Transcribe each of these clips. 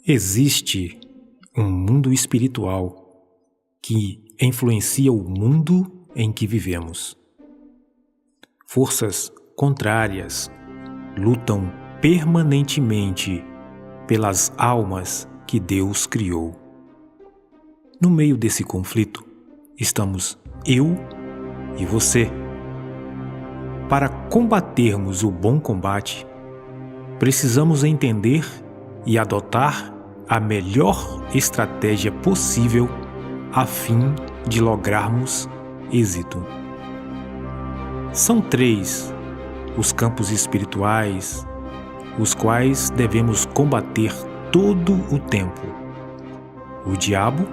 Existe um mundo espiritual que influencia o mundo em que vivemos. Forças contrárias lutam permanentemente pelas almas que Deus criou. No meio desse conflito, estamos eu e você. Para combatermos o bom combate, precisamos entender e adotar a melhor estratégia possível a fim de lograrmos êxito. São 3 os campos espirituais, os quais devemos combater todo o tempo: o diabo,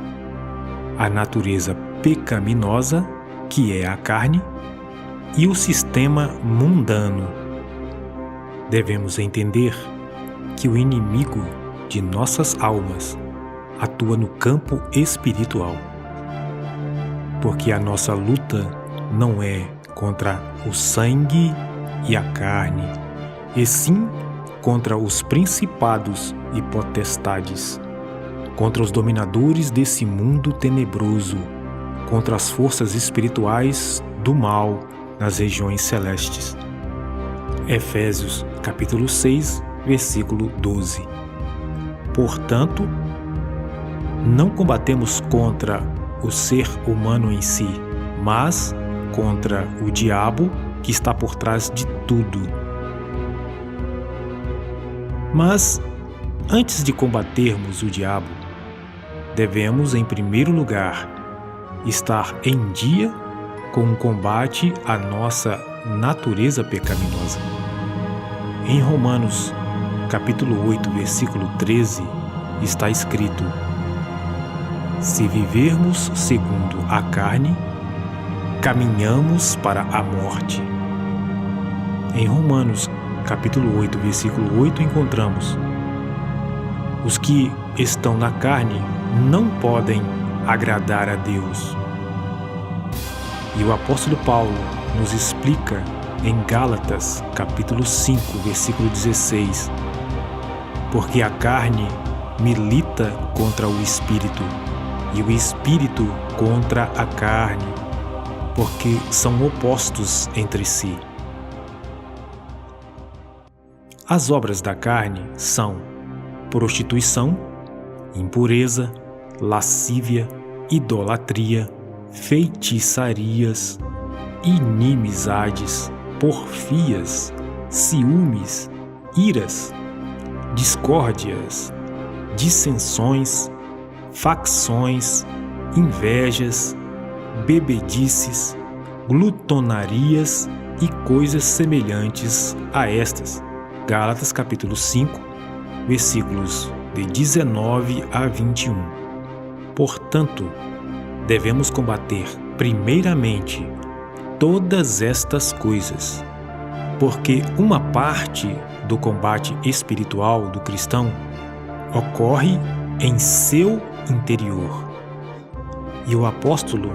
a natureza pecaminosa, que é a carne, e o sistema mundano. Devemos entender que o inimigo de nossas almas atua no campo espiritual, porque a nossa luta não é contra o sangue e a carne, e sim contra os principados e potestades, contra os dominadores desse mundo tenebroso, contra as forças espirituais do mal nas regiões celestes. Efésios capítulo 6, versículo 12. Portanto, não combatemos contra o ser humano em si, mas contra o diabo que está por trás de tudo. Mas, antes de combatermos o diabo, devemos, em primeiro lugar, estar em dia com o combate à nossa natureza pecaminosa. Em Romanos capítulo 8, versículo 13, está escrito: se vivermos segundo a carne, caminhamos para a morte. Em Romanos capítulo 8, versículo 8, encontramos: os que estão na carne não podem agradar a Deus. E o apóstolo Paulo nos explica em Gálatas capítulo 5, versículo 16: porque a carne milita contra o espírito, e o espírito contra a carne, porque são opostos entre si. As obras da carne são prostituição, impureza, lascívia, idolatria, feitiçarias, inimizades, porfias, ciúmes, iras, discórdias, dissensões, facções, invejas, bebedices, glutonarias e coisas semelhantes a estas. Gálatas capítulo 5, versículos de 19 a 21. Portanto, devemos combater primeiramente todas estas coisas, porque uma parte do combate espiritual do cristão ocorre em seu interior. E o apóstolo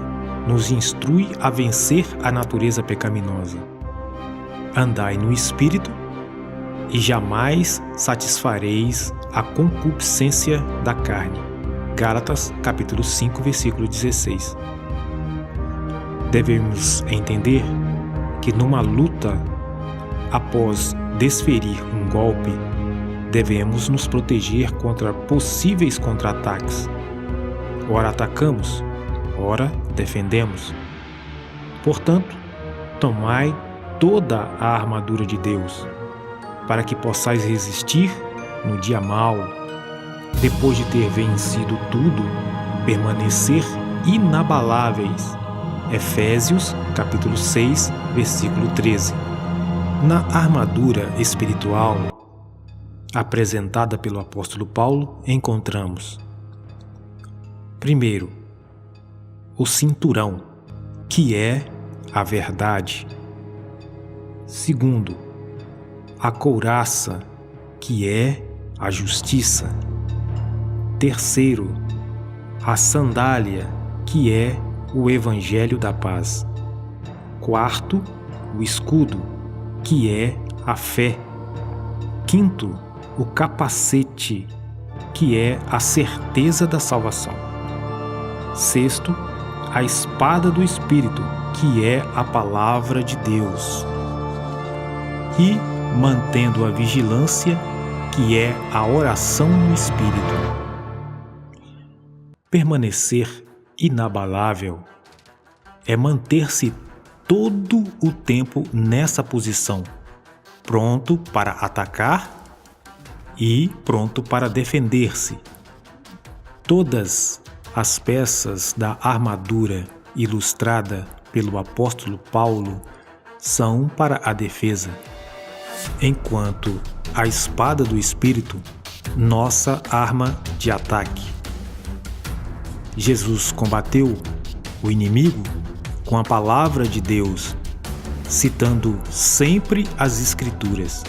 nos instrui a vencer a natureza pecaminosa. Andai no Espírito e jamais satisfareis a concupiscência da carne. Gálatas capítulo 5, versículo 16. Devemos entender que numa luta, após desferir um golpe, devemos nos proteger contra possíveis contra-ataques. Ora atacamos, ora defendemos. Portanto, tomai toda a armadura de Deus, para que possais resistir no dia mau, depois de ter vencido tudo, permanecer inabaláveis. Efésios capítulo 6, versículo 13. Na armadura espiritual apresentada pelo apóstolo Paulo, encontramos: primeiro, o cinturão, que é a verdade. Segundo, a couraça, que é a justiça. Terceiro, a sandália, que é o evangelho da paz. Quarto, o escudo, que é a fé. Quinto, o capacete, que é a certeza da salvação. Sexto, a espada do Espírito, que é a palavra de Deus. E mantendo a vigilância, que é a oração no Espírito. Permanecer inabalável é manter-se todo o tempo nessa posição, pronto para atacar e pronto para defender-se. Todas as peças da armadura ilustrada pelo apóstolo Paulo são para a defesa, enquanto a espada do Espírito, nossa arma de ataque. Jesus combateu o inimigo com a palavra de Deus, citando sempre as Escrituras.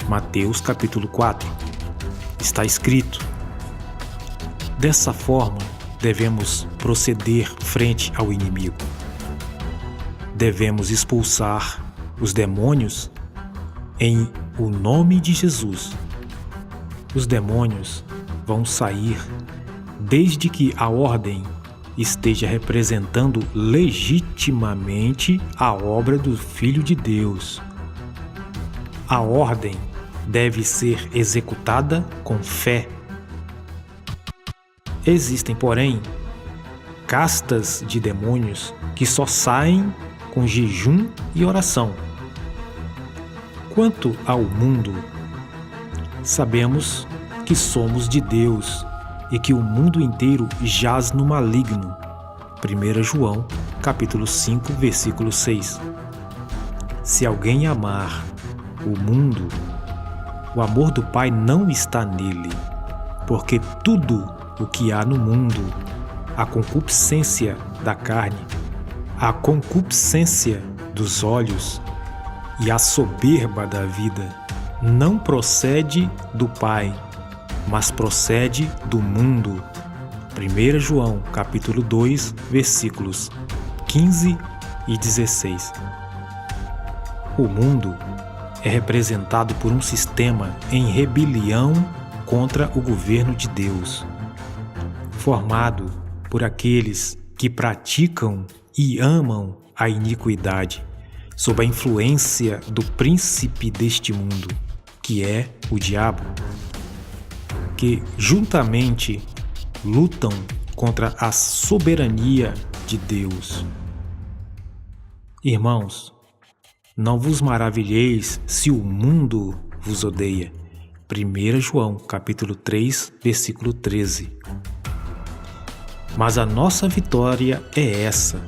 Mateus capítulo 4. Está escrito. Dessa forma, devemos proceder frente ao inimigo. Devemos expulsar os demônios em o nome de Jesus. Os demônios vão sair desde que a ordem esteja representando legitimamente a obra do Filho de Deus. A ordem deve ser executada com fé. Existem, porém, castas de demônios que só saem com jejum e oração. Quanto ao mundo, sabemos que somos de Deus e que o mundo inteiro jaz no maligno. 1 João, capítulo 5, versículo 6. Se alguém amar o mundo, o amor do Pai não está nele, porque tudo o que há no mundo, a concupiscência da carne, a concupiscência dos olhos e a soberba da vida, não procede do Pai, mas procede do mundo. 1 João, capítulo 2, versículos 15 e 16. O mundo é representado por um sistema em rebelião contra o governo de Deus, formado por aqueles que praticam e amam a iniquidade, sob a influência do príncipe deste mundo, que é o diabo, que juntamente lutam contra a soberania de Deus. Irmãos, não vos maravilheis se o mundo vos odeia. 1 João, capítulo 3, versículo 13. Mas a nossa vitória é essa,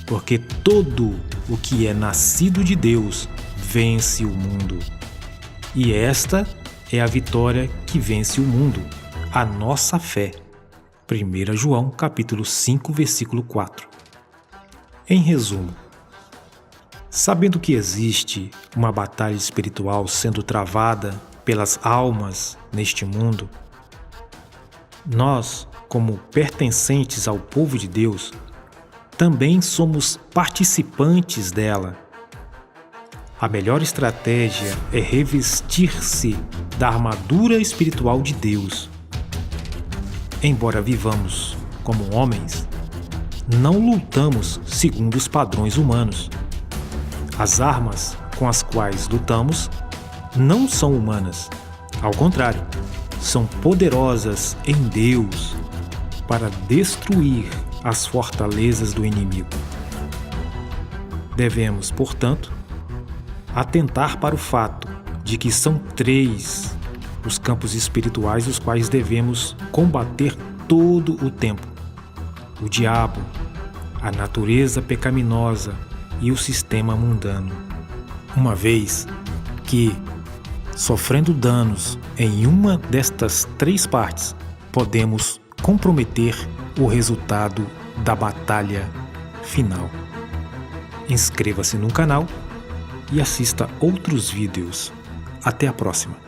porque todo o que é nascido de Deus vence o mundo. E esta é a vitória que vence o mundo, a nossa fé. 1 João, capítulo 5, versículo 4. Em resumo, sabendo que existe uma batalha espiritual sendo travada pelas almas neste mundo, nós, como pertencentes ao povo de Deus, também somos participantes dela. A melhor estratégia é revestir-se da armadura espiritual de Deus. Embora vivamos como homens, não lutamos segundo os padrões humanos. As armas com as quais lutamos não são humanas. Ao contrário, são poderosas em Deus para destruir as fortalezas do inimigo. Devemos, portanto, atentar para o fato de que são 3 os campos espirituais os quais devemos combater todo o tempo: o diabo, a natureza pecaminosa e o sistema mundano. Uma vez que, sofrendo danos em uma destas 3 partes, podemos comprometer o resultado da batalha final. Inscreva-se no canal e assista outros vídeos. Até a próxima!